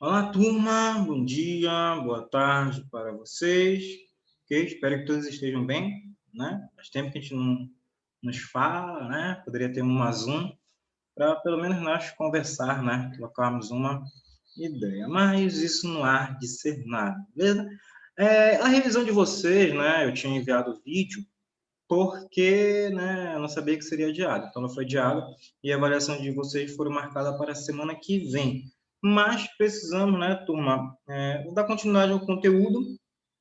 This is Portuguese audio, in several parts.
Olá, turma. Bom dia, boa tarde para vocês. Ok? Espero que todos estejam bem, né? Faz tempo que a gente não nos fala, né? Poderia ter uma Zoom para pelo menos nós conversar, né? Trocarmos uma ideia. Mas isso não há de ser nada, beleza? A revisão de vocês, né? Eu tinha enviado o vídeo porque, né? Eu não sabia que seria adiado. Então, não foi adiado e a avaliação de vocês foram marcada para a semana que vem. Mas precisamos, né, turma, dar continuidade ao conteúdo.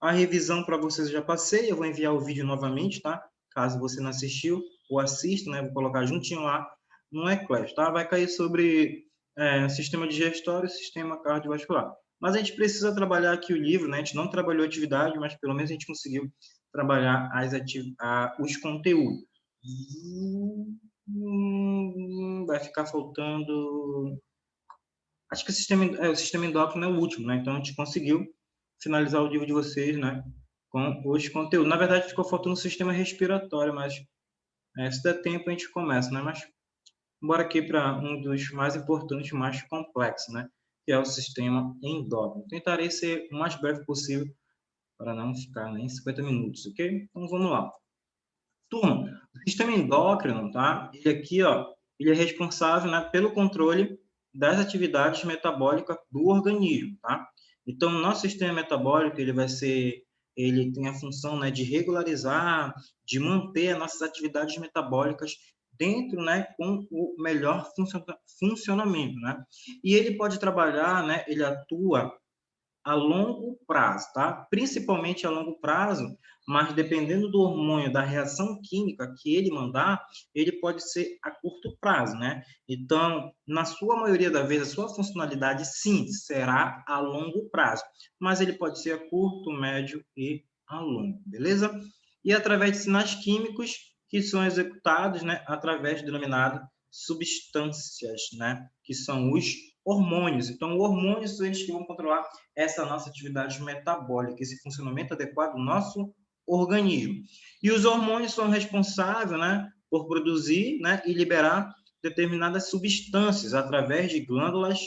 A revisão para vocês eu já passei, eu vou enviar o vídeo novamente, tá? Caso você não assistiu ou assista, né? Vou colocar juntinho lá no Eclash, tá? Vai cair sobre sistema digestório e sistema cardiovascular. Mas a gente precisa trabalhar aqui o livro, né? A gente não trabalhou atividade, mas pelo menos a gente conseguiu trabalhar os conteúdos. Vai ficar faltando. Acho que o sistema endócrino é o último, né? Então a gente conseguiu finalizar o livro de vocês, né? Com os conteúdos. Na verdade, ficou faltando o sistema respiratório, mas se der tempo a gente começa, né? Mas bora aqui para um dos mais importantes, mais complexos, né? Que é o sistema endócrino. Tentarei ser o mais breve possível para não ficar nem 50 minutos, ok? Então vamos lá. Turma, o sistema endócrino, tá? Ele aqui, ó, ele é responsável, né, pelo controle das atividades metabólicas do organismo, tá? Então, o nosso sistema metabólico, ele tem a função, né, de regularizar, de manter as nossas atividades metabólicas dentro, né, com o melhor funcionamento, né? E ele pode trabalhar, né, ele atua a longo prazo, tá? Principalmente a longo prazo, mas dependendo do hormônio, da reação química que ele mandar, ele pode ser a curto prazo, né? Então, na sua maioria das vezes, a sua funcionalidade, sim, será a longo prazo, mas ele pode ser a curto, médio e a longo, beleza? E através de sinais químicos que são executados, né, através de denominadas substâncias, né, que são os hormônios. Então, os hormônios são eles que vão controlar essa nossa atividade metabólica, esse funcionamento adequado do nosso organismo. E os hormônios são responsáveis, né, por produzir, né, e liberar determinadas substâncias através de glândulas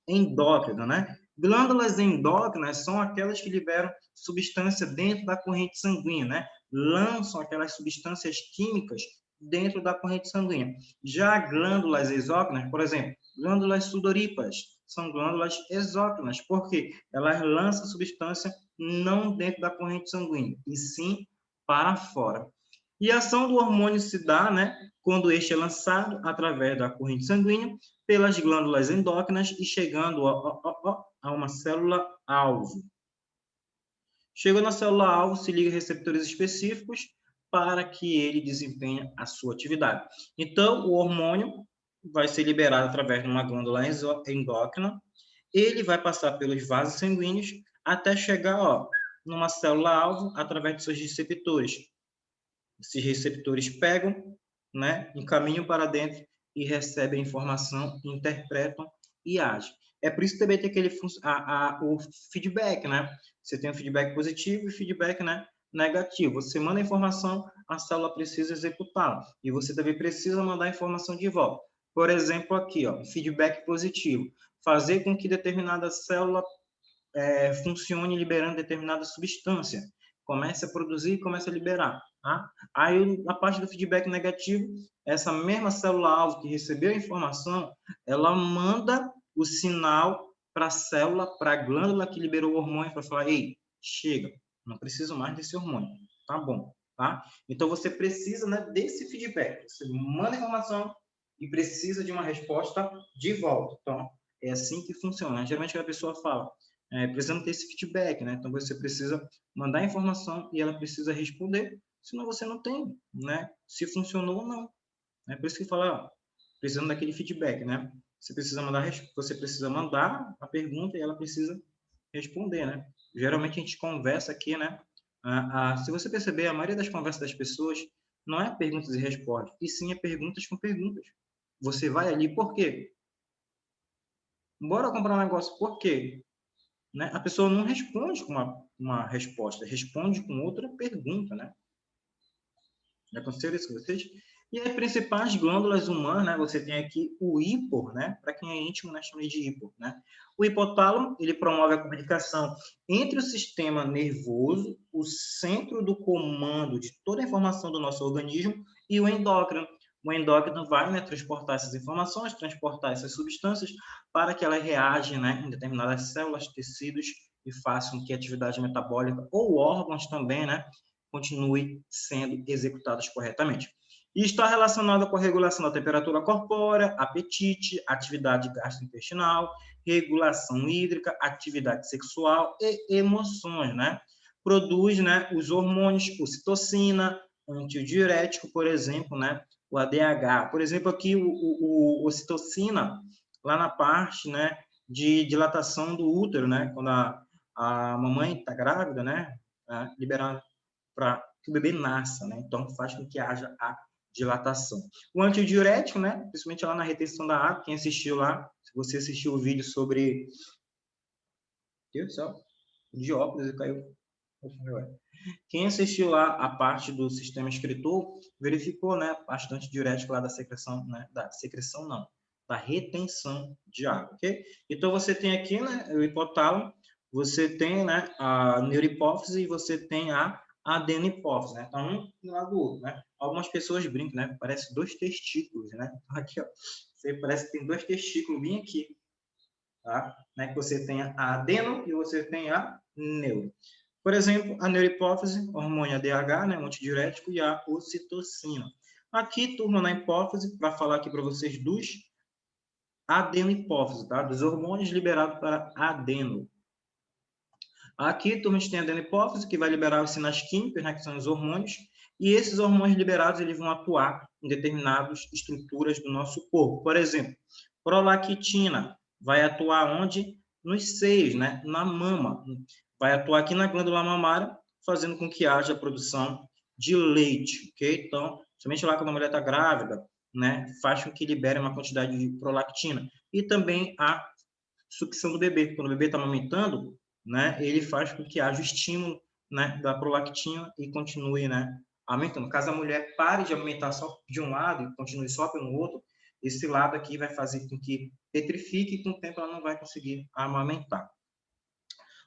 endócrinas, né? Glândulas endócrinas são aquelas que liberam substância dentro da corrente sanguínea, né? Lançam aquelas substâncias químicas dentro da corrente sanguínea. Já glândulas exócrinas, por exemplo, glândulas sudoríparas, são glândulas exócrinas, porque elas lançam substância não dentro da corrente sanguínea, e sim para fora. E a ação do hormônio se dá, né, quando este é lançado através da corrente sanguínea pelas glândulas endócrinas e chegando a uma célula-alvo. Chegou na célula-alvo, se liga a receptores específicos para que ele desempenhe a sua atividade. Então, o hormônio vai ser liberado através de uma glândula endócrina, ele vai passar pelos vasos sanguíneos até chegar, ó, numa célula-alvo através de seus receptores. Esses receptores pegam, né, encaminham para dentro e recebem a informação, interpretam e agem. É por isso que também tem o feedback, né? Você tem o feedback positivo e feedback, né, negativo. Você manda a informação, a célula precisa executá-la. E você também precisa mandar a informação de volta. Por exemplo, aqui, ó, feedback positivo. Fazer com que determinada célula funcione liberando determinada substância. Comece a produzir e comece a liberar. Tá? Aí, a parte do feedback negativo, essa mesma célula-alvo que recebeu a informação, ela manda o sinal para a célula, para a glândula que liberou o hormônio, para falar, ei, chega, não preciso mais desse hormônio. Tá bom. Tá? Então, você precisa, né, desse feedback. Você manda a informação e precisa de uma resposta de volta. Então, é assim que funciona. Geralmente, a pessoa fala, precisamos ter esse feedback, né? Então, você precisa mandar a informação e ela precisa responder, senão você não tem, né? Se funcionou ou não. É por isso que fala, ó, precisando daquele feedback, né? Você precisa mandar a pergunta e ela precisa responder, né? Geralmente a gente conversa aqui, né? Se você perceber, a maioria das conversas das pessoas não é perguntas e respostas, e sim é perguntas com perguntas. Você vai ali, por quê? Bora comprar um negócio, por quê? Né? A pessoa não responde com uma resposta, responde com outra pergunta, né? Já aconteceu isso com vocês? E as principais glândulas humanas, né? Você tem aqui o hipor, né? Para quem é íntimo, nós chamamos de hipor, né? O hipotálamo, ele promove a comunicação entre o sistema nervoso, o centro do comando de toda a informação do nosso organismo, e o endócrino. O endócrino vai, né, transportar essas informações, transportar essas substâncias para que elas reagem, né, em determinadas células, tecidos e façam com que a atividade metabólica ou órgãos também, né, continue sendo executados corretamente. E está relacionada com a regulação da temperatura corpórea, apetite, atividade gastrointestinal, regulação hídrica, atividade sexual e emoções, né? Produz, né, os hormônios, ocitocina, antidiurético, por exemplo, né, o ADH. Por exemplo, aqui o ocitocina, lá na parte, né, de dilatação do útero, né, quando a mamãe está grávida, né, liberar para que o bebê nasça, né? Então faz com que haja a dilatação. O antidiurético, né? Principalmente lá na retenção da água, quem assistiu lá, se você assistiu o vídeo sobre... Deus do céu, de óculos e caiu. Quem assistiu lá a parte do sistema excretor, verificou, né, bastante diurético lá da secreção, né, da secreção não, da retenção de água, ok? Então você tem aqui, né, o hipotálamo, você tem, né, a neurohipófise e você tem a adenopófise, né? Então um do lado do outro, né? Algumas pessoas brincam, né? Parece dois testículos, né? Aqui, ó, você parece que tem dois testículos bem aqui, tá? Né? Que você tem a adeno e você tem a neuro. Por exemplo, a neurohipófise, hormônio ADH, né, um antidiurético, e a ocitocina. Aqui, turma, na hipófise, para falar aqui para vocês dos adenohipófise, tá? Dos hormônios liberados para adeno. Aqui, turma, a gente tem a adenohipófise, que vai liberar os sinais químicos, né, que são os hormônios, e esses hormônios liberados eles vão atuar em determinadas estruturas do nosso corpo. Por exemplo, prolactina vai atuar onde? Nos seios, né? Na mama. Vai atuar aqui na glândula mamária, fazendo com que haja a produção de leite, ok? Então, somente lá quando a mulher está grávida, né, faz com que libere uma quantidade de prolactina. E também a sucção do bebê. Quando o bebê está amamentando, né, ele faz com que haja o estímulo, né, da prolactina e continue, né, aumentando. Caso a mulher pare de aumentar só de um lado e continue só pelo outro, esse lado aqui vai fazer com que petrifique e com o tempo ela não vai conseguir amamentar.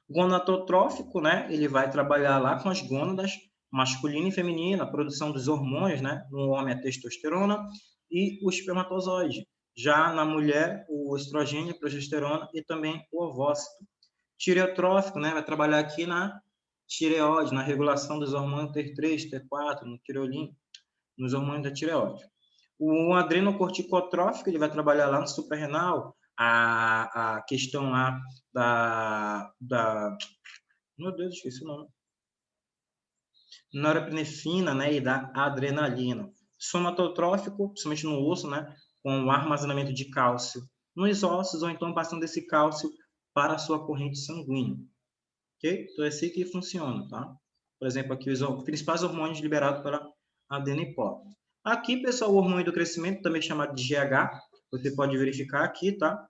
O gonadotrófico, né, ele vai trabalhar lá com as gônadas masculina e feminina, a produção dos hormônios, né, no homem a testosterona e o espermatozoide. Já na mulher, o estrogênio, a progesterona e também o ovócito. Tireotrófico, né, vai trabalhar aqui na tireoide, na regulação dos hormônios T3, T4, no tireolina, nos hormônios da tireoide. O adrenocorticotrófico, ele vai trabalhar lá no suprarrenal, a questão lá meu Deus, esqueci o nome. Norepinefrina, né, e da adrenalina. Somatotrófico, principalmente no osso, né, com o armazenamento de cálcio nos ossos, ou então passando esse cálcio para a sua corrente sanguínea. Ok? Então é assim que funciona, tá? Por exemplo, aqui os principais hormônios liberados pela adenopófise. Aqui, pessoal, o hormônio do crescimento, também chamado de GH, você pode verificar aqui, tá?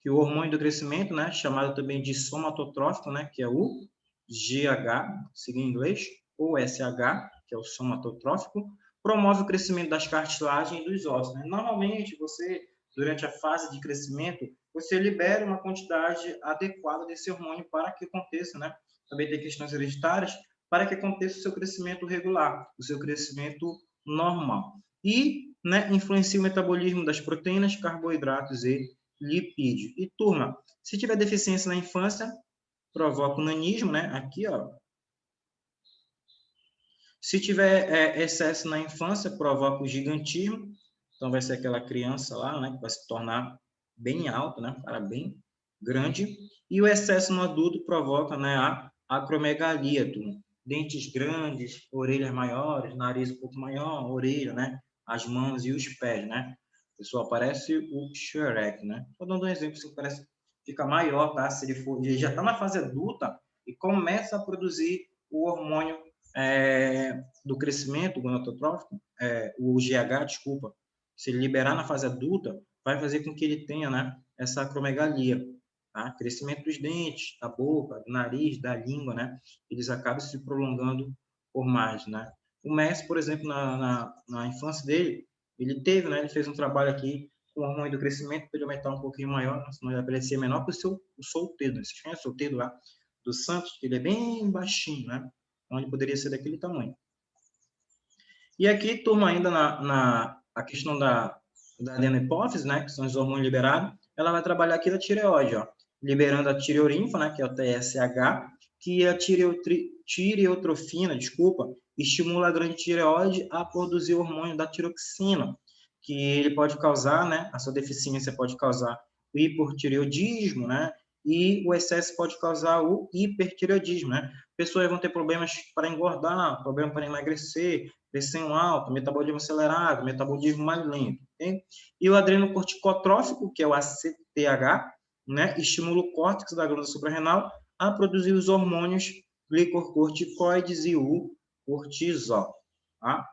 Que o hormônio do crescimento, né, chamado também de somatotrófico, né, que é o GH, seguindo em inglês, ou SH, que é o somatotrófico, promove o crescimento das cartilagens e dos ossos, né? Normalmente, você, durante a fase de crescimento, você libera uma quantidade adequada desse hormônio para que aconteça, né? Também tem questões hereditárias, para que aconteça o seu crescimento regular, o seu crescimento normal. E, né, influencia o metabolismo das proteínas, carboidratos e lipídio. E, turma, se tiver deficiência na infância, provoca o nanismo, né? Aqui, ó. Se tiver excesso na infância, provoca o gigantismo. Então, vai ser aquela criança lá, né? Que vai se tornar bem alto, né? Cara bem grande. E o excesso no adulto provoca, né? A acromegalia, turma. Dentes grandes, orelhas maiores, nariz um pouco maior, orelha, né? As mãos e os pés, né? Pessoal, parece o Shrek, né? Estou dando um exemplo, se parece fica maior, tá? Se ele já está na fase adulta e começa a produzir o hormônio do crescimento gonadotrófico, o GH, desculpa, se ele liberar na fase adulta, vai fazer com que ele tenha, né, essa acromegalia, tá? Crescimento dos dentes, da boca, do nariz, da língua, né? Eles acabam se prolongando por mais, né? O Messi, por exemplo, na infância dele, ele teve, né? Ele fez um trabalho aqui com o hormônio do crescimento para ele aumentar um pouquinho maior, né, senão ele aparecia menor que o solteiro, né? Você tinha o solteiro lá do Santos, ele é bem baixinho, né? Onde poderia ser daquele tamanho. E aqui, turma, ainda a questão da adenohipófise, né, que são os hormônios liberados, ela vai trabalhar aqui na tireoide, ó, liberando a tireorinfa, né, que é o TSH, que a tireotrofina, estimula a grande tireoide a produzir o hormônio da tiroxina, que ele pode causar, né, a sua deficiência pode causar o hipotireoidismo, né, e o excesso pode causar o hipertireoidismo, né? Pessoas vão ter problemas para engordar, problema para emagrecer, pressão alta, metabolismo acelerado, metabolismo mais lento. Okay? E o adrenocorticotrófico, que é o ACTH, né, estimula o córtex da glândula suprarrenal a produzir os hormônios glicocorticoides e o cortisol. Tá?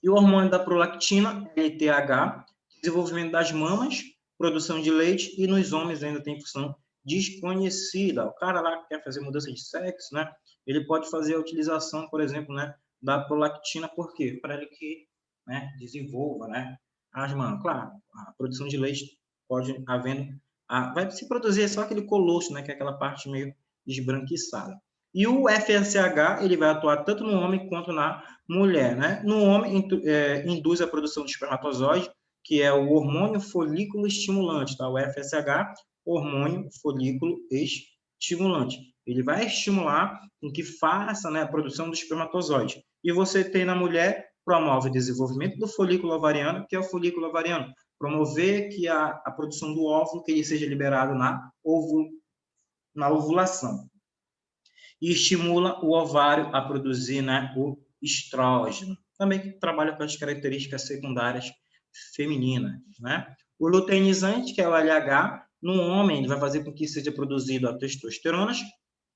E o hormônio da prolactina, LTH, desenvolvimento das mamas, produção de leite, e nos homens ainda tem função desconhecida. O cara lá que quer fazer mudança de sexo, né? Ele pode fazer a utilização, por exemplo, né, da prolactina, por quê? Para ele que, né, desenvolva, né, as mamas. Claro, a produção de leite pode havendo, vai se produzir só aquele colosso, né, que é aquela parte meio esbranquiçada. E o FSH, ele vai atuar tanto no homem quanto na mulher, né? No homem, induz a produção de espermatozoide, que é o hormônio folículo estimulante, tá? O FSH, hormônio folículo estimulante. Ele vai estimular com que faça, né, a produção do espermatozoide. E você tem na mulher, promove o desenvolvimento do folículo ovariano, que é o folículo ovariano, promover que a produção do óvulo que ele seja liberado na ovulação. E estimula o ovário a produzir, né, o estrógeno, também que trabalha com as características secundárias femininas, né? O luteinizante, que é o LH, no homem, ele vai fazer com que seja produzido a testosterona,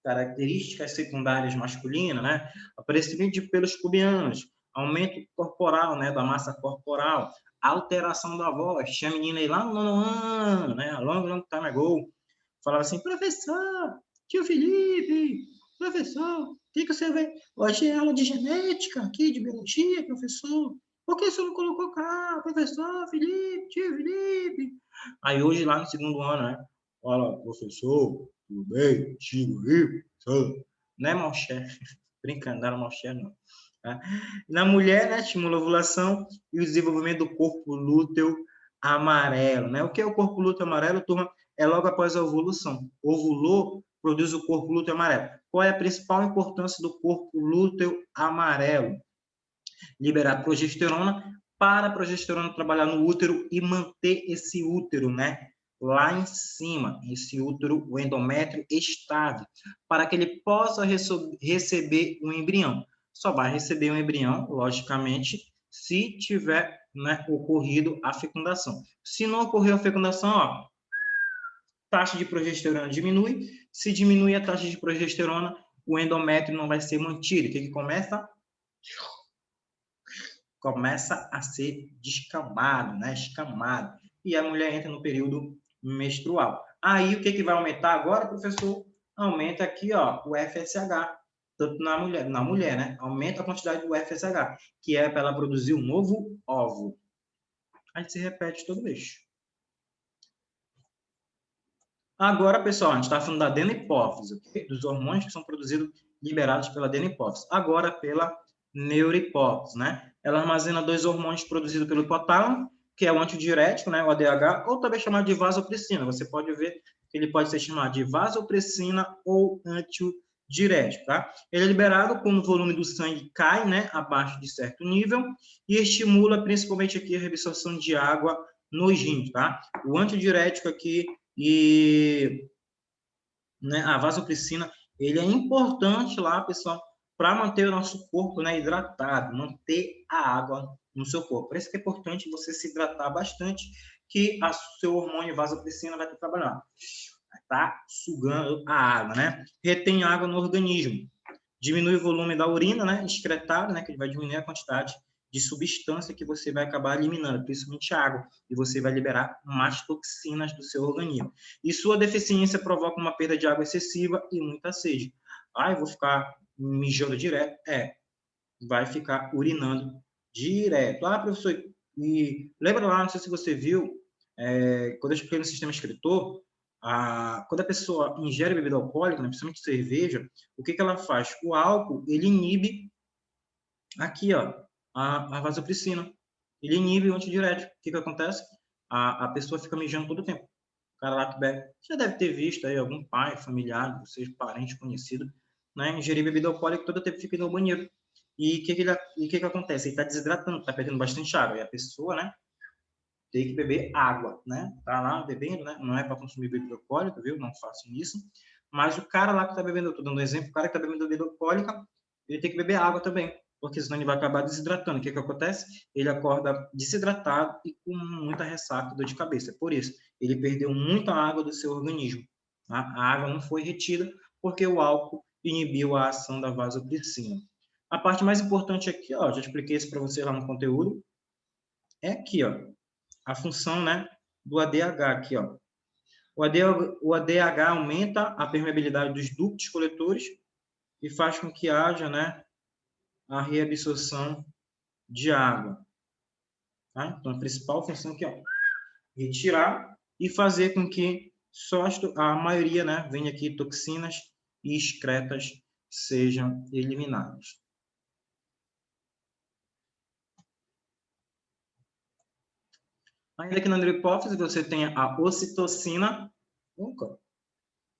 características secundárias masculinas, né? Aparecimento de pelos pubianos, aumento corporal, né, da massa corporal, alteração da voz. Tinha a menina aí lá no nono ano, né, long time ago, falava assim, professor, tio Felipe, professor, o que você vê? Hoje é aula de genética aqui, de biologia, professor. Por que você não colocou cá, professor Felipe, tio Felipe? Aí hoje, lá no segundo ano, né? Fala, professor, tudo bem? Tio Felipe, professor. Não é mau chefe, brincando, não era mau chefe, não. Tá? Na mulher, né, estimula a ovulação e o desenvolvimento do corpo lúteo amarelo, né? O que é o corpo lúteo amarelo, turma? É logo após a ovulação. Ovulou, produz o corpo lúteo amarelo. Qual é a principal importância do corpo lúteo amarelo? Liberar progesterona para a progesterona trabalhar no útero e manter esse útero, né, lá em cima, esse útero, o endométrio estável, para que ele possa receber um embrião. Só vai receber um embrião, logicamente, se tiver, né, ocorrido a fecundação. Se não ocorreu a fecundação, ó, taxa de progesterona diminui. Se diminui a taxa de progesterona, o endométrio não vai ser mantido. O que começa? Começa a ser descamado, né? Escamado. E a mulher entra no período menstrual. Aí, o que vai aumentar agora, professor? Aumenta aqui, ó, o FSH, tanto na mulher, né? Aumenta a quantidade do FSH, que é para ela produzir um novo óvulo. Aí se repete todo mês. Agora, pessoal, a gente está falando da adenohipófise, okay? Dos hormônios que são produzidos, liberados pela adenohipófise. Agora, pela neurohipófise, né? Ela armazena dois hormônios produzidos pelo hipotálamo, que é o antidiurético, né, o ADH, ou também chamado de vasopressina. Você pode ver que ele pode ser chamado de vasopressina ou antidiurético, tá? Ele é liberado quando o volume do sangue cai, né, abaixo de certo nível e estimula principalmente aqui a reabsorção de água nos rins, tá? O antidiurético aqui e, né, a vasopressina, ele é importante lá, pessoal, para manter o nosso corpo, né, hidratado, manter a água no seu corpo. Por isso que é importante você se hidratar bastante, que o seu hormônio vasopressina vai estar trabalhando. Vai estar sugando a água, né? Retém água no organismo. Diminui o volume da urina, né, excretada, né, que vai diminuir a quantidade de substância que você vai acabar eliminando, principalmente água, e você vai liberar mais toxinas do seu organismo. E sua deficiência provoca uma perda de água excessiva e muita sede. Ah, eu vou ficar mijando direto? É. vai ficar urinando direto. Ah, professor, e lembra lá, não sei se você viu, quando eu expliquei no sistema excretor, quando a pessoa ingere bebida alcoólica, né, principalmente cerveja, o que ela faz? O álcool, ele inibe aqui, ó, a vasopressina. Ele inibe o antidiurético. O que acontece? A pessoa fica mijando todo o tempo. O cara lá que bebe, já deve ter visto aí algum pai, familiar, vocês, parente, conhecido, né, ingerir bebida alcoólica todo o tempo fica no banheiro. E o que acontece? Ele está desidratando, está perdendo bastante água. E a pessoa, né, tem que beber água, né? Tá lá bebendo, né? Não é para consumir bebida alcoólica, viu? Não façam isso. Mas o cara lá que está bebendo, eu tô dando um exemplo, o cara que está bebendo bebida alcoólica, ele tem que beber água também, porque senão ele vai acabar desidratando. O que acontece? Ele acorda desidratado e com muita ressaca, dor de cabeça. Por isso, ele perdeu muita água do seu organismo. Tá? A água não foi retida porque o álcool inibiu a ação da vasopressina. A parte mais importante aqui, ó, já expliquei isso para você lá no conteúdo, é aqui, ó, a função, né, do ADH aqui, ó. O ADH aumenta a permeabilidade dos ductos coletores e faz com que haja, né, a reabsorção de água. Tá? Então, a principal função aqui, ó, retirar e fazer com que só a maioria, né, venha aqui toxinas e excretas sejam eliminadas. Ainda aqui na neurohipófise, você tem a ocitocina,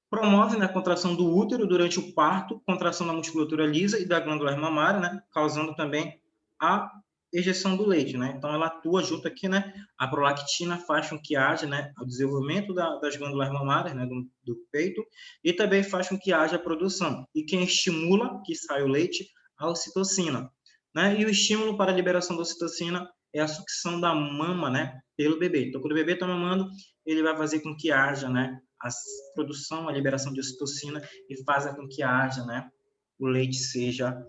promove, né, a contração do útero durante o parto, contração da musculatura lisa e da glândula mamária, né, causando também a ejeção do leite, né? Então ela atua junto aqui, né? A prolactina faz com que haja, né, o desenvolvimento das glândulas mamárias, né, do peito, e também faz com que haja a produção. E quem estimula que saia o leite? A ocitocina, né? E o estímulo para a liberação da ocitocina é a sucção da mama, né, pelo bebê. Então quando o bebê está mamando, ele vai fazer com que haja, né, a produção, a liberação de ocitocina e faz com que haja, né, o leite seja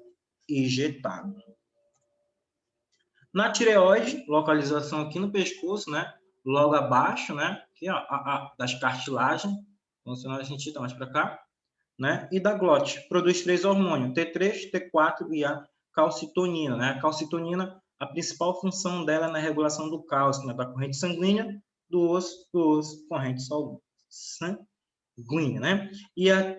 ejetado. Na tireoide, localização aqui no pescoço, né, logo abaixo, né, aqui, ó, das cartilagens, então, se nós sentir, mais para cá, né, e da glote, produz 3 hormônios, T3, T4 e a calcitonina, né, a calcitonina, a principal função dela é na regulação do cálcio, né, da corrente sanguínea, do osso, corrente sanguínea, né? E a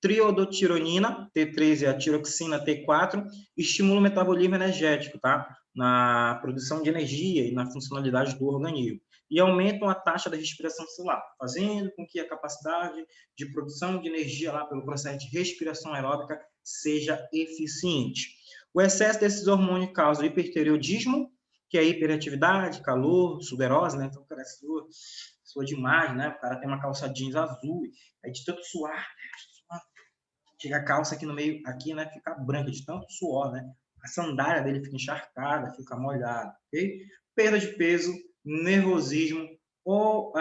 triodotironina, T3 e a tiroxina, T4, estimula o metabolismo energético, tá? Na produção de energia e na funcionalidade do organismo. E aumentam a taxa da respiração celular, fazendo com que a capacidade de produção de energia lá pelo processo de respiração aeróbica seja eficiente. O excesso desses hormônios causa hipertireoidismo, que é hiperatividade, calor, suderose, né? Então, o cara sua demais, né? O cara tem uma calça jeans azul, aí de tanto suar, chega a calça aqui no meio, aqui, né? Fica branca de tanto suor, né? A sandália dele fica encharcada, fica molhada, ok? Perda de peso, nervosismo, ou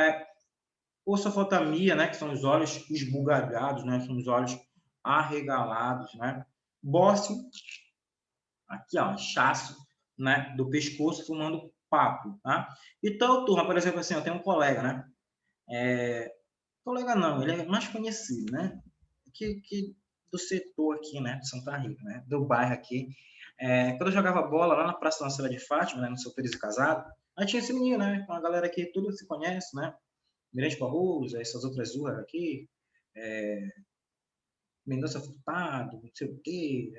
ossofotamia, né? Que são os olhos esbugalhados, né? São os olhos arregalados, né? Bócio, aqui, ó, chaço, né? Do pescoço, fumando papo, tá? Então, turma, por exemplo, assim, eu tenho um colega, né? Colega não, ele é mais conhecido, né? Que do setor aqui, né? De Santa Rita, né? Do bairro aqui. Quando eu jogava bola lá na Praça Nossa Senhora de Fátima, né? No Solteiros e Casado, aí tinha esse menino, né? Com a galera aqui, tudo se conhece, né? Mirante Barroso, essas outras ruas aqui, Mendonça Furtado, não sei o quê,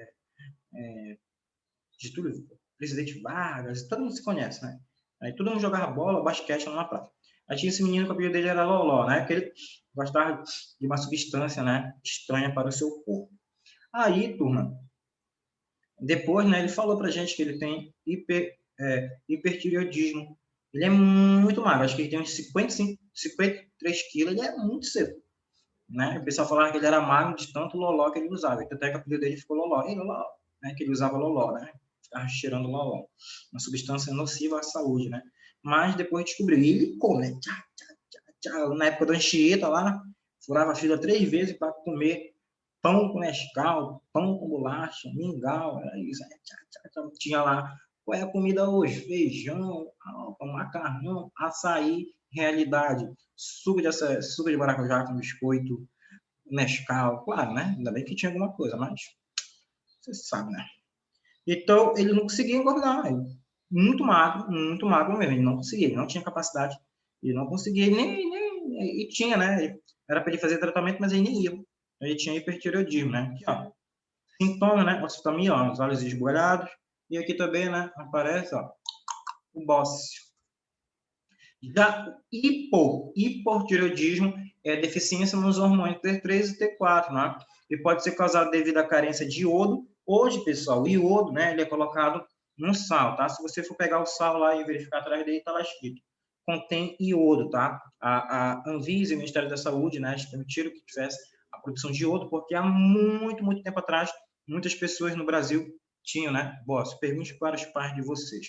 Getúlio, Presidente Vargas, todo mundo se conhece, né? Aí todo mundo jogava bola, basquete lá na praça. Aí tinha esse menino que o apelido dele era Loló, né? Que ele gostava de uma substância, né? Estranha para o seu corpo. Aí, turma, depois, né? Ele falou pra gente que ele tem hipertireoidismo. Ele é muito magro, acho que ele tem uns 53 quilos, ele é muito seco, né? O pessoal falava que ele era magro de tanto Loló que ele usava. Até que o apelido dele ficou Loló. Ei, Loló, né? Que ele usava Loló, né? Ficava cheirando Loló. Uma substância nociva à saúde, né? Mas depois descobriu. E ele come, né? Tchá, tchá, tchá, tchá. Na época da Anchieta lá, furava a fila 3 vezes para comer pão com Nescau, pão com bolacha, mingau, era isso. Tchá, tchá, tchá. Tinha lá, qual é a comida hoje? Feijão, macarrão, açaí, realidade. Suco de maracujá com biscoito, Nescau, claro, né? Ainda bem que tinha alguma coisa, mas você sabe, né? Então, ele não conseguia engordar. Muito magro mesmo. Ele não conseguia, ele não tinha capacidade. Ele não conseguia, e tinha, né? Era para ele fazer tratamento, mas ele nem ia. Ele tinha hipertireoidismo, né? Aqui, ó. Sintoma, né? Ossitomia, ó, os olhos esbugalhados. E aqui também, né? Aparece, ó, o bócio. Já hipotireoidismo é deficiência nos hormônios T3 e T4, né? E pode ser causado devido à carência de iodo. Hoje, pessoal, o iodo, né, ele é colocado no sal, tá? Se você for pegar o sal lá e verificar atrás dele, tá lá escrito. Contém iodo, tá? A Anvisa e o Ministério da Saúde, né, permitiram que tivesse a produção de iodo, porque há muito tempo atrás, muitas pessoas no Brasil tinham, né? Bócio, pergunte para os pais de vocês.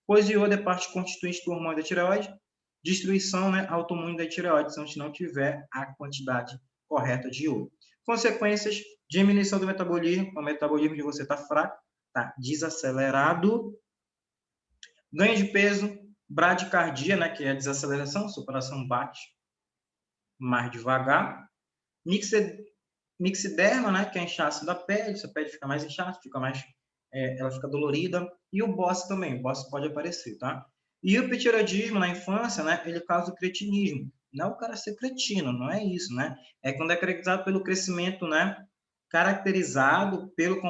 Pois o iodo é parte constituinte do hormônio da tireoide, destruição, né, autoimune da tireoide, se a gente não tiver a quantidade correta de iodo. Consequências, diminuição do metabolismo, o metabolismo de você está fraco, está desacelerado, ganho de peso, bradicardia, né, que é a desaceleração, seu coração bate mais devagar, mixiderma, né, que é inchaço da pele, sua pele fica mais inchada, fica mais, ela fica dolorida, e o bócio também, o bócio pode aparecer, tá? E o hipertireoidismo na infância, né, ele causa o cretinismo. Não é o cara ser cretino, não é isso, né? É quando é caracterizado pelo crescimento, né, caracterizado pelo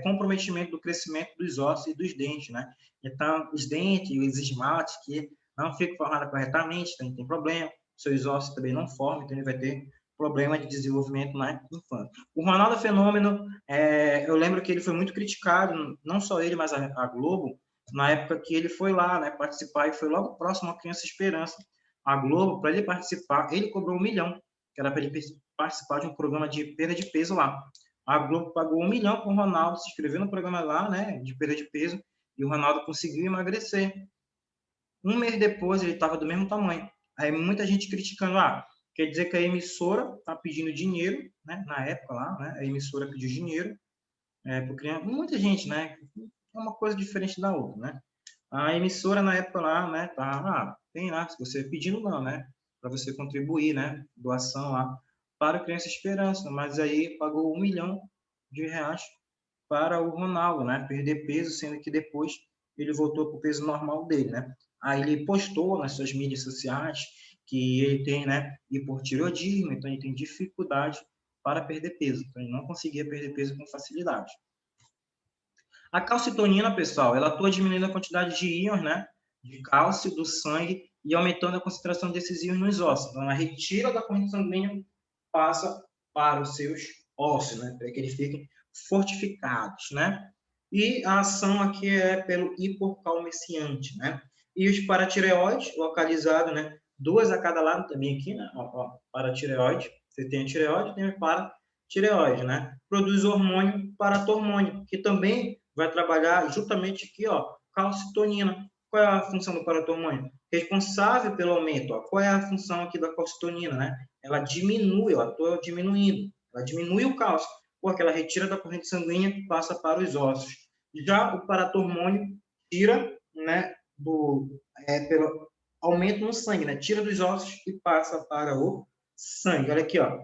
comprometimento do crescimento dos ossos e dos dentes, né? Então, os dentes, os esmaltes que não ficam formados corretamente, então tem problema, seus ossos também não formam, então ele vai ter problema de desenvolvimento na infância. O Ronaldo Fenômeno, eu lembro que ele foi muito criticado, não só ele, mas a Globo, na época que ele foi lá, né, participar, e foi logo próximo à Criança Esperança. A Globo, para ele participar, ele cobrou 1 milhão, que era para ele participar de um programa de perda de peso lá. A Globo pagou 1 milhão para o Ronaldo se inscrever no programa lá, né, de perda de peso, e o Ronaldo conseguiu emagrecer. Um mês depois, ele estava do mesmo tamanho. Aí muita gente criticando, quer dizer que a emissora está pedindo dinheiro, né? Na época lá, né? A emissora pediu dinheiro para criança. Muita gente, né? É uma coisa diferente da outra, né? A emissora na época lá, né? Tem lá, se você pedindo não, né? Para você contribuir, né? Doação lá para a Criança Esperança, mas aí pagou 1 milhão de reais para o Ronaldo, né? Perder peso, sendo que depois ele voltou para o peso normal dele, né? Aí ele postou nas suas mídias sociais que ele tem, né, hipotireoidismo, então ele tem dificuldade para perder peso, então ele não conseguia perder peso com facilidade. A calcitonina, pessoal, ela atua diminuindo a quantidade de íons, né, de cálcio do sangue e aumentando a concentração desses íons nos ossos. Então, ela retira da corrente sanguínea, passa para os seus ossos, né, para que eles fiquem fortificados, né? E a ação aqui é pelo hipocalmeciante, né? E os paratireoides, localizados, né? 2 a cada lado também aqui, né? Paratireoide, você tem a tireoide, tem o paratireoide, né? Produz hormônio paratormônio, que também vai trabalhar justamente aqui, ó, calcitonina. Qual é a função do paratormônio? Responsável pelo aumento, ó. Qual é a função aqui da calcitonina, né? Ela diminui, ela atua diminuindo, ela diminui o cálcio, porque ela retira da corrente sanguínea e passa para os ossos. Já o paratormônio tira, né, pelo aumento no sangue, né? Tira dos ossos e passa para o sangue. Olha aqui, ó.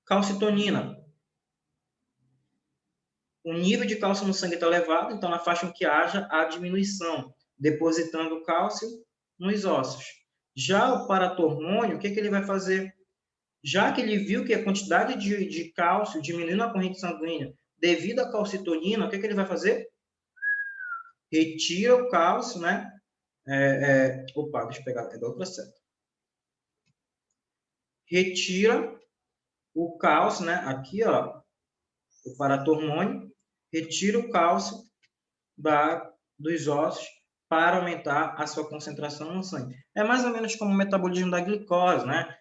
Calcitonina. O nível de cálcio no sangue está elevado, então ela faz com que haja a diminuição, depositando o cálcio nos ossos. Já o paratormônio, o que ele vai fazer? Já que ele viu que a quantidade de cálcio diminui na corrente sanguínea devido à calcitonina, o que ele vai fazer? Retira o cálcio, né? Opa, deixa eu pegar, é da outra seta. Retira o cálcio, né? Aqui, ó, o paratormônio, retira o cálcio dos ossos para aumentar a sua concentração no sangue. É mais ou menos como o metabolismo da glicose, né?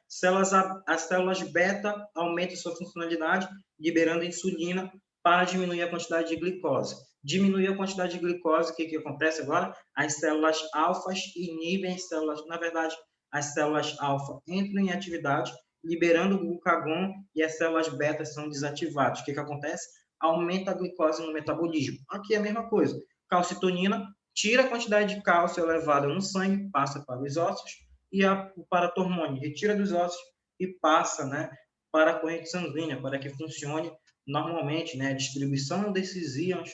As células beta aumentam sua funcionalidade, liberando insulina para diminuir a quantidade de glicose. Diminuir a quantidade de glicose, o que acontece agora? As células alfas inibem as células, na verdade, as células alfa entram em atividade, liberando o glucagon e as células beta são desativadas. O que acontece? Aumenta a glicose no metabolismo. Aqui é a mesma coisa. Calcitonina tira a quantidade de cálcio elevada no sangue, passa para os ossos, e o paratormônio retira dos ossos e passa, né, para a corrente sanguínea, para que funcione normalmente, né, a distribuição desses íons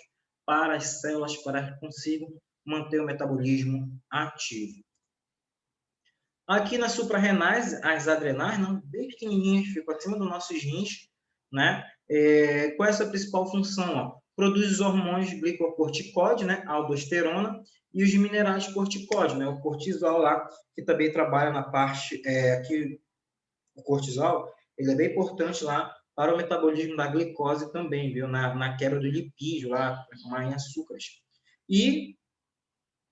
para as células para que consigam manter o metabolismo ativo. Aqui nas suprarrenais, as adrenais, não, bem pequenininhas, ficam acima dos nossos rins, né? Qual é essa principal função? Ó? Produz os hormônios glicocorticoide, né? Aldosterona, e os minerais corticoide, né? O cortisol lá, que também trabalha na parte, aqui, o cortisol, ele é bem importante lá para o metabolismo da glicose também, viu? Na quebra do lipídio lá, transformar em açúcares. E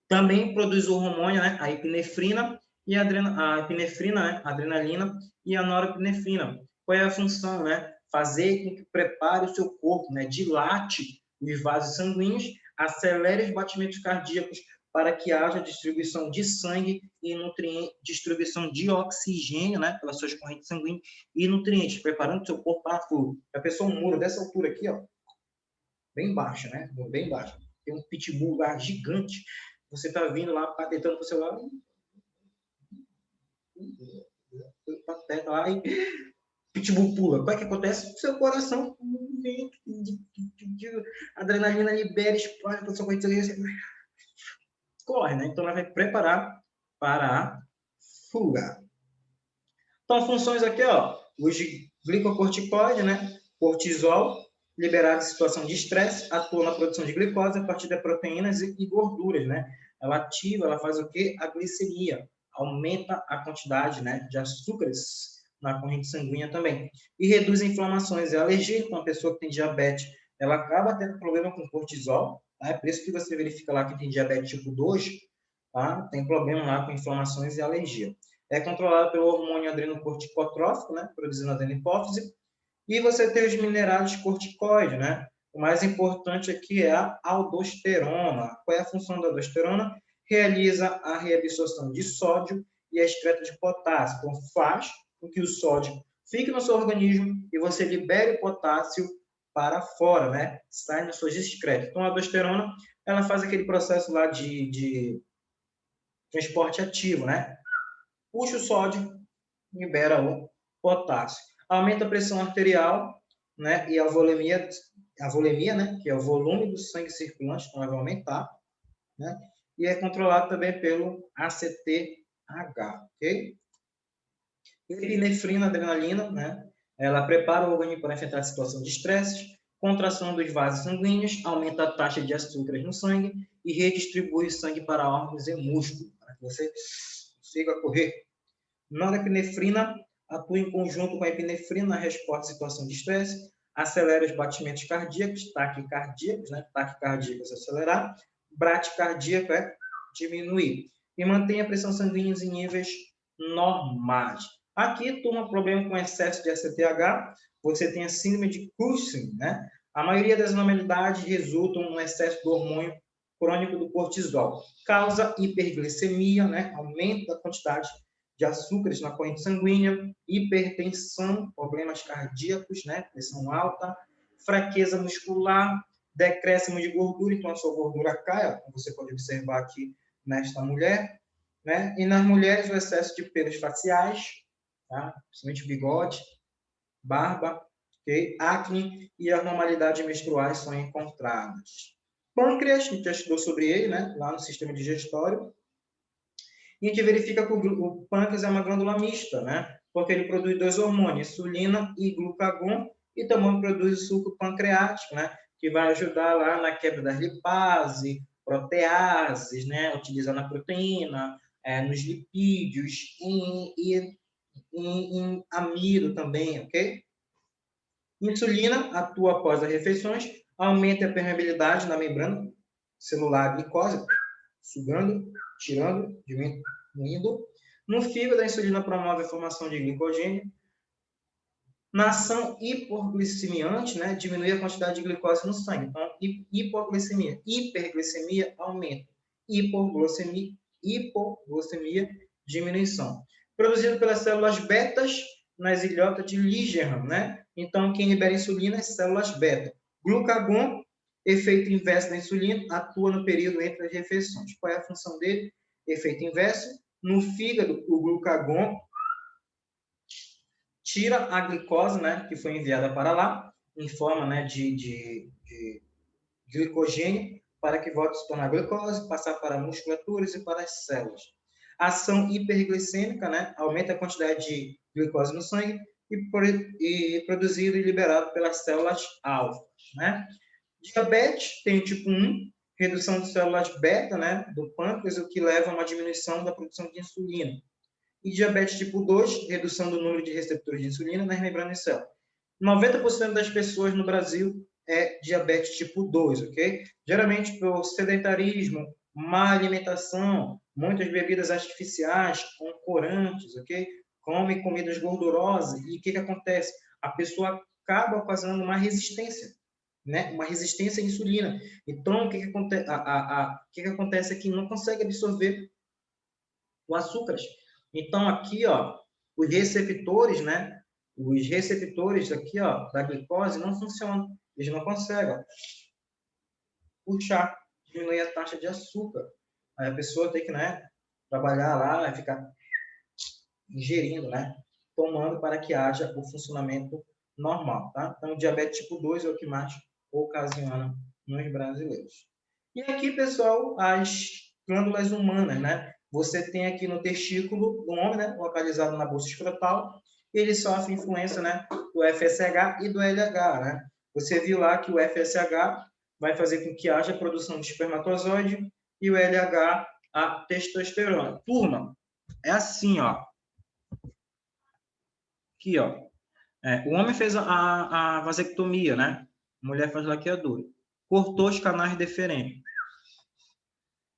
também produz o hormônio, né? A epinefrina e a epinefrina, né? A adrenalina e a norepinefrina. Qual é a função, né? Fazer com que prepare o seu corpo, né? Dilate os vasos sanguíneos, acelere os batimentos cardíacos para que haja distribuição de sangue e nutrientes, distribuição de oxigênio, né? Pelas suas correntes sanguíneas e nutrientes, preparando o seu corpo para a flor. A pessoa um muro dessa altura aqui, ó, bem baixo, né? Bem baixo. Tem um pitbull lá gigante. Você está vindo lá, tentando para o celular, pateta lá e pitbull pula. O que acontece? O seu coração, adrenalina libera, explode para o seu coração, corre, né? Então ela vai preparar para a fuga. Então, funções aqui, ó, os glicocorticoides, né? Cortisol, liberado em situação de estresse, atua na produção de glicose a partir de proteínas e gorduras, né? Ela ativa, ela faz o quê? A glicemia, aumenta a quantidade, né, de açúcares na corrente sanguínea também. E reduz inflamações e alergia. Então, a pessoa que tem diabetes, ela acaba tendo problema com cortisol, tá? É por isso que você verifica lá que tem diabetes tipo 2, tá? Tem problema lá com inflamações e alergia. É controlado pelo hormônio adrenocorticotrófico, né, produzido na hipófise, e você tem os minerais corticoides, né? O mais importante aqui é a aldosterona. Qual é a função da aldosterona? Realiza a reabsorção de sódio e a excreta de potássio. Então, faz com que o sódio fique no seu organismo e você libere o potássio para fora, né? Sai nas suas excretas. Então, a aldosterona, ela faz aquele processo lá de transporte ativo, né? Puxa o sódio, libera o potássio. Aumenta a pressão arterial, né? E a volemia, né? Que é o volume do sangue circulante, então vai aumentar, né? E é controlado também pelo ACTH, ok? Epinefrina, adrenalina, né? Ela prepara o organismo para enfrentar a situação de estresse, contração dos vasos sanguíneos, aumenta a taxa de açúcares no sangue e redistribui o sangue para órgãos e músculos, para que você consiga correr. Norepinefrina atua em conjunto com a epinefrina na resposta à situação de estresse, acelera os batimentos cardíacos, taquicardíacos, né? Taquicardíacos acelerar, bradicardíaco é diminuir, e mantém a pressão sanguínea em níveis normais. Aqui, tu tem um problema com excesso de ACTH, você tem a síndrome de Cushing, né? A maioria das anormalidades resultam no excesso do hormônio crônico do cortisol. Causa hiperglicemia, né? Aumenta a quantidade de açúcares na corrente sanguínea, hipertensão, problemas cardíacos, né? Pressão alta, fraqueza muscular, decréscimo de gordura, então a sua gordura cai, como você pode observar aqui nesta mulher, né? E nas mulheres o excesso de pelos faciais, tá? Principalmente bigode, barba, okay? Acne e anormalidades menstruais são encontradas. Pâncreas, a gente já estudou sobre ele, né? Lá no sistema digestório. E a gente verifica que o pâncreas é uma glândula mista, né? Porque ele produz dois hormônios, insulina e glucagon, e também produz o suco pancreático, né? Que vai ajudar lá na quebra das lipase, proteases, né? Utilizando a proteína, nos lipídios e em amido também, ok? Insulina atua após as refeições, aumenta a permeabilidade na membrana celular glicose, sugando, tirando, diminuindo. No fígado, a insulina promove a formação de glicogênio. Na ação hipoglicemiante, né, diminui a quantidade de glicose no sangue. Então, hipoglicemia, hiperglicemia, aumento. Hipoglicemia, diminuição. Produzido pelas células betas nas ilhotas de Langerhans, né? Então, quem libera insulina é células beta. Glucagon, efeito inverso da insulina, atua no período entre as refeições. Qual é a função dele? Efeito inverso. No fígado, o glucagon tira a glicose, né, que foi enviada para lá, em forma, né, de glicogênio para que volte a se tornar glicose, passar para musculaturas e para as células. A ação hiperglicêmica, né, aumenta a quantidade de glicose no sangue e produzido e liberado pelas células alfa, né? Diabetes tem o tipo 1, redução de células beta, né, do pâncreas, o que leva a uma diminuição da produção de insulina. E diabetes tipo 2, redução do número de receptores de insulina nas membranas células. 90% das pessoas no Brasil é diabetes tipo 2, ok? Geralmente por sedentarismo, má alimentação, muitas bebidas artificiais, com corantes, ok? Come comidas gordurosas e o que acontece? A pessoa acaba ocasionando uma resistência, né? Uma resistência à insulina. Então, o que acontece é que não consegue absorver o açúcar. Então, aqui, ó, os receptores, né? Os receptores aqui, ó, da glicose não funcionam. Eles não conseguem, ó, puxar, diminuir a taxa de açúcar. Aí a pessoa tem que, né, trabalhar lá e ficar ingerindo, né? Tomando para que haja o funcionamento normal, tá? Então, o diabetes tipo 2 é o que mais ocasiona nos brasileiros. E aqui, pessoal, as glândulas humanas, né? Você tem aqui no testículo do homem, né? Localizado na bolsa escrotal. Ele sofre influência, né? Do FSH e do LH, né? Você viu lá que o FSH vai fazer com que haja produção de espermatozoide e o LH a testosterona. Turma, é assim, ó. Aqui, ó. O homem fez a vasectomia, né? A mulher faz laqueadura. Cortou os canais deferentes.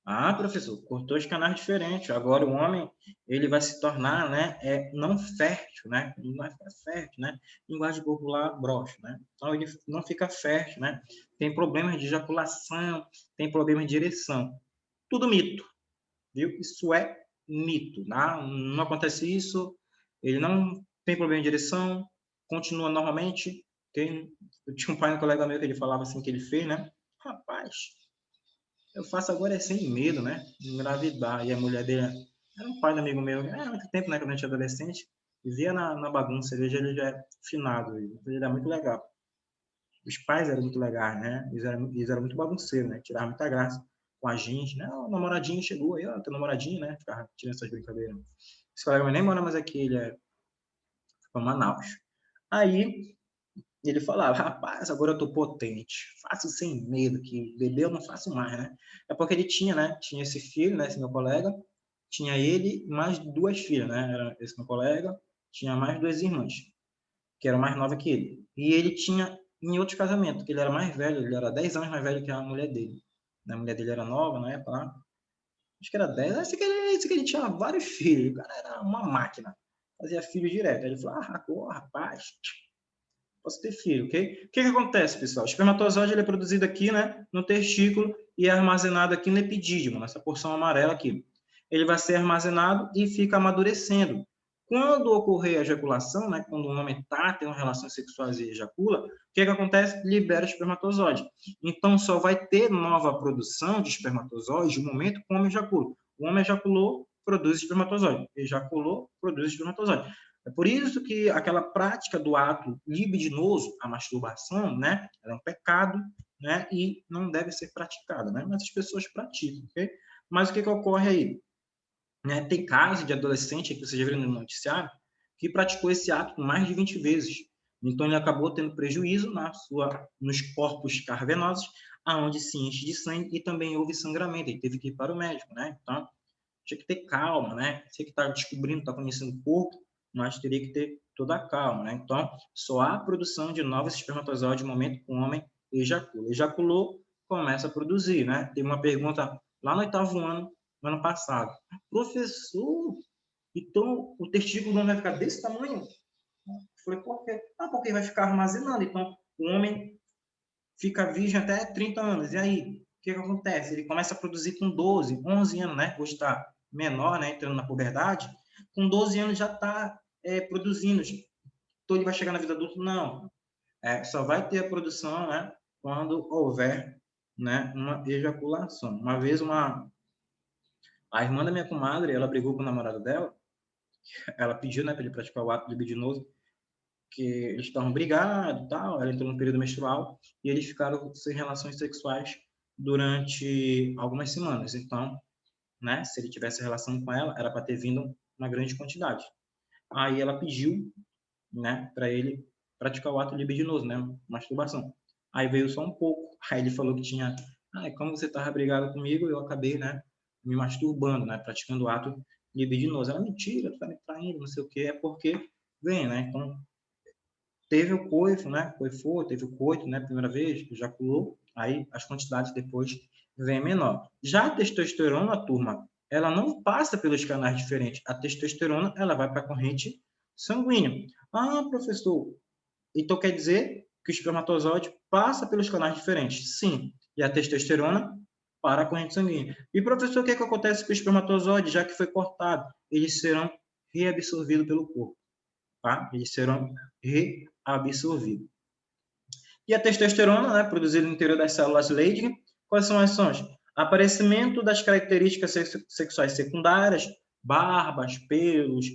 Ah, professor, cortou os canais diferentes. Agora o homem, ele vai se tornar, né, não fértil, né? Ele não vai ficar fértil, né? Linguagem popular, broxa, né? Então ele não fica fértil, né? Tem problemas de ejaculação, tem problemas de ereção. Tudo mito, viu? Isso é mito, tá? Não acontece isso. Ele não tem problema de ereção, continua normalmente. Eu tinha um pai, um colega meu, que ele falava assim que ele fez, né? Rapaz, eu faço agora sem medo, né? Engravidar. E a mulher dele era um pai do amigo meu. Há muito tempo, né? Quando a gente era adolescente. Vivia na bagunça. Veja, ele já é finado. Ele era muito legal. Os pais eram muito legais, né? Eles eram muito bagunceiros, né? Tiravam muita graça com a gente, né? O namoradinho chegou aí, ó, teu namoradinho, né? Ficava tirando essas brincadeiras. Esse colega meu nem mora mais aqui, ele é para Manaus. Aí ele falava, rapaz, agora eu tô potente, faço sem medo, que bebê eu não faço mais, né? É porque ele tinha, né? Tinha esse filho, né? Esse meu colega, tinha ele mais duas filhas, né? Era esse meu colega, tinha mais duas irmãs, que eram mais novas que ele. E ele tinha em outro casamento, que ele era mais velho, ele era 10 anos mais velho que a mulher dele. A mulher dele era nova na época lá, acho que era 10. Esse que ele tinha vários filhos, o cara era uma máquina, fazia filho direto. Aí ele falou, rapaz, posso ter filho, ok? O que acontece, pessoal? O espermatozoide ele é produzido aqui, né, no testículo e é armazenado aqui no epidídimo, nessa porção amarela aqui. Ele vai ser armazenado e fica amadurecendo. Quando ocorrer a ejaculação, né, quando o homem está tendo relações sexuais e ejacula, o que acontece? Libera o espermatozoide. Então, só vai ter nova produção de espermatozoide no momento que o homem ejacula. O homem ejaculou, produz espermatozoide. Ejaculou, produz espermatozoide. É por isso que aquela prática do ato libidinoso, a masturbação, né, ela é um pecado, né, e não deve ser praticada, né, mas as pessoas praticam, ok? Mas o que ocorre aí? Né, tem casos de adolescente, que vocês já viram no noticiário, que praticou esse ato mais de 20 vezes. Então, ele acabou tendo prejuízo nos corpos carvenosos, aonde se enche de sangue e também houve sangramento. Ele teve que ir para o médico, né? Então, tinha que ter calma, né? Você que está descobrindo, está conhecendo o corpo, mas teria que ter toda a calma, né? Então, só há produção de novos espermatozoides no momento que o homem ejacula. Ejaculou, começa a produzir, né? Tem uma pergunta lá no 8º ano, no ano passado. Professor, então o testículo não vai ficar desse tamanho? Eu falei, por quê? Porque vai ficar armazenando. Então, o homem fica virgem até 30 anos. E aí, o que acontece? Ele começa a produzir com 12, 11 anos, né? Hoje está menor, né? Entrando na puberdade. Com 12 anos já está produzindo. Então, ele vai chegar na vida adulta? Não. Só vai ter a produção, né? Quando houver, né? Uma ejaculação. Uma vez, a irmã da minha comadre, ela brigou com o namorado dela. Ela pediu, né? Para ele praticar o ato libidinoso. que eles estavam brigados e tal, ela entrou no período menstrual, e eles ficaram sem relações sexuais durante algumas semanas. Então, né, se ele tivesse relação com ela, era para ter vindo uma grande quantidade. Aí ela pediu, né, para ele praticar o ato libidinoso, né, masturbação. Aí veio só um pouco. Aí ele falou que tinha, como você estava brigado comigo, eu acabei, né, me masturbando, né, praticando o ato libidinoso. Ela, mentira, tu tá me traindo, não sei o quê, é porque vem, né, então teve o coito, né, teve o coito, né, primeira vez, ejaculou, aí as quantidades depois vêm menor. Já a testosterona, turma, ela não passa pelos canais diferentes. A testosterona, ela vai para a corrente sanguínea. Ah, professor, então quer dizer que o espermatozoide passa pelos canais diferentes? Sim. E a testosterona para a corrente sanguínea. E, professor, o que, é que acontece com o espermatozoide, já que foi cortado? Eles serão reabsorvidos pelo corpo. Tá? Eles serão reabsorvidos. E a testosterona, né, produzida no interior das células Leydig, quais são as ações? Aparecimento das características sexuais secundárias, barbas, pelos.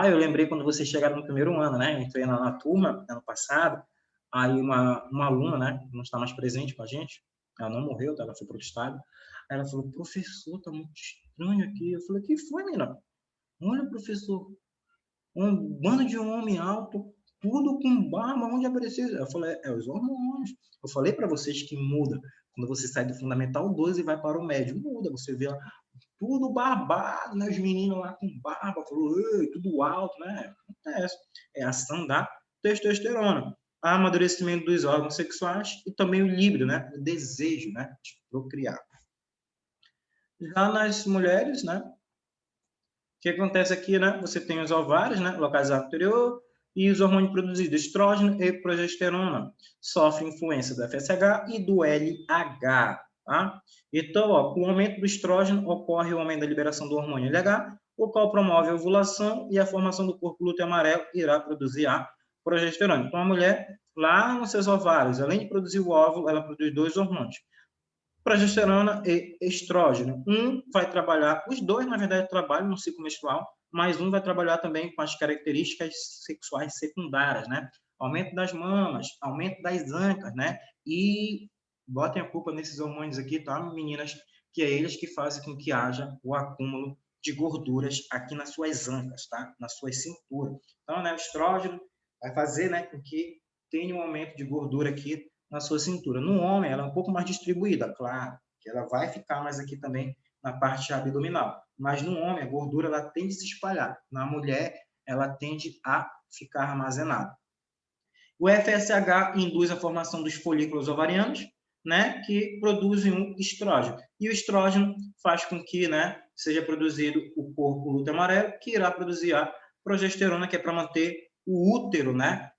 Eu lembrei quando vocês chegaram no primeiro ano, né? Eu entrei na turma, ano passado, aí uma aluna, né, não está mais presente com a gente, ela não morreu, ela foi para o estado, aí ela falou, professor, tá muito estranho aqui. Eu falei, o que foi, menina? Olha, professor, um bando de homem alto, tudo com barba, onde apareceu? Eu falei, os hormônios. Eu falei para vocês que muda. Quando você sai do Fundamental 2 e vai para o médio, muda. Você vê lá, tudo barbado, né? Os meninos lá com barba, falou, tudo alto, né? Acontece. É a ação da testosterona. Amadurecimento dos órgãos sexuais e também o líbido, né? O desejo, né? De procriar. Já nas mulheres, né? O que acontece aqui, né? Você tem os ovários, né? Localizados no anterior, e os hormônios produzidos, estrógeno e progesterona, sofrem influência do FSH e do LH, tá? Então, com o aumento do estrógeno, ocorre o aumento da liberação do hormônio LH, o qual promove a ovulação e a formação do corpo lúteo amarelo irá produzir a progesterona. Então, a mulher, lá nos seus ovários, além de produzir o óvulo, ela produz dois hormônios, progesterona e estrógeno. Um vai trabalhar, os dois, na verdade, trabalham no ciclo menstrual, mas um vai trabalhar também com as características sexuais secundárias, né? Aumento das mamas, aumento das ancas, né? E botem a culpa nesses hormônios aqui, tá, meninas? Que é eles que fazem com que haja o acúmulo de gorduras aqui nas suas ancas, tá? Na sua cintura. Então, né, o estrógeno vai fazer, né, com que tenha um aumento de gordura aqui na sua cintura. No homem, ela é um pouco mais distribuída, claro, que ela vai ficar mais aqui também na parte abdominal. Mas no homem, a gordura ela tende a se espalhar. Na mulher, ela tende a ficar armazenada. O FSH induz a formação dos folículos ovarianos, né, que produzem um estrógeno. E o estrógeno faz com que, né, seja produzido o corpo lúteo amarelo, que irá produzir a progesterona, que é para manter o útero, né,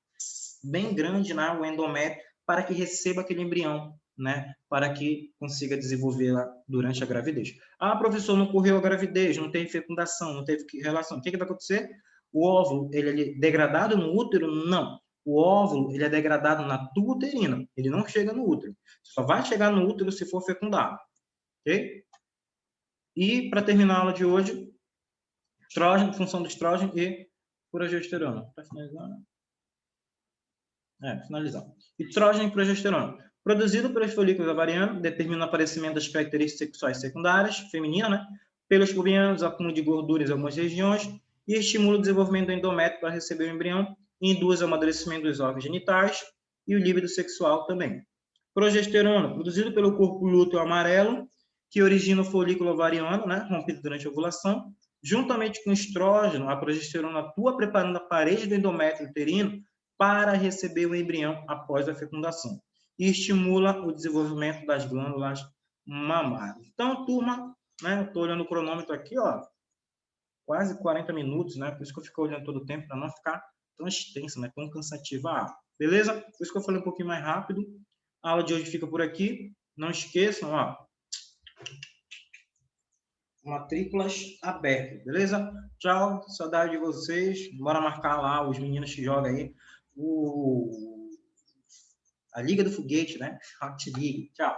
bem grande, né, o endométrio, para que receba aquele embrião, né, para que consiga desenvolvê-la durante a gravidez. Professor, não ocorreu a gravidez, não teve fecundação, não teve relação. O que vai acontecer? O óvulo, ele é degradado no útero? Não. O óvulo, ele é degradado na tuba uterina. Ele não chega no útero. Só vai chegar no útero se for fecundado. Ok? E, para terminar a aula de hoje, estrógeno, função do estrógeno e progesterona. Para finalizar, finalizar. Estrógeno e progesterona. Produzido pelos folículos ovarianos, determina o aparecimento das características sexuais secundárias, femininas, né? Pelos pubianos, acúmulo de gorduras em algumas regiões, e estimula o desenvolvimento do endométrio para receber o embrião, e induz o amadurecimento dos órgãos genitais e o líbido sexual também. Progesterona, produzido pelo corpo lúteo amarelo, que origina o folículo ovariano, né? Rompido durante a ovulação. Juntamente com o estrógeno, a progesterona atua preparando a parede do endométrio uterino para receber o embrião após a fecundação e estimula o desenvolvimento das glândulas mamárias. Então, turma, né, eu estou olhando o cronômetro aqui, ó, quase 40 minutos, né? Por isso que eu fico olhando todo o tempo, para não ficar tão extensa, né, tão cansativa a aula. Beleza? Por isso que eu falei um pouquinho mais rápido. A aula de hoje fica por aqui. Não esqueçam, ó, matrículas abertas, beleza? Tchau, saudade de vocês. Bora marcar lá os meninos que jogam aí a Liga do Foguete, né? Hot League. Tchau.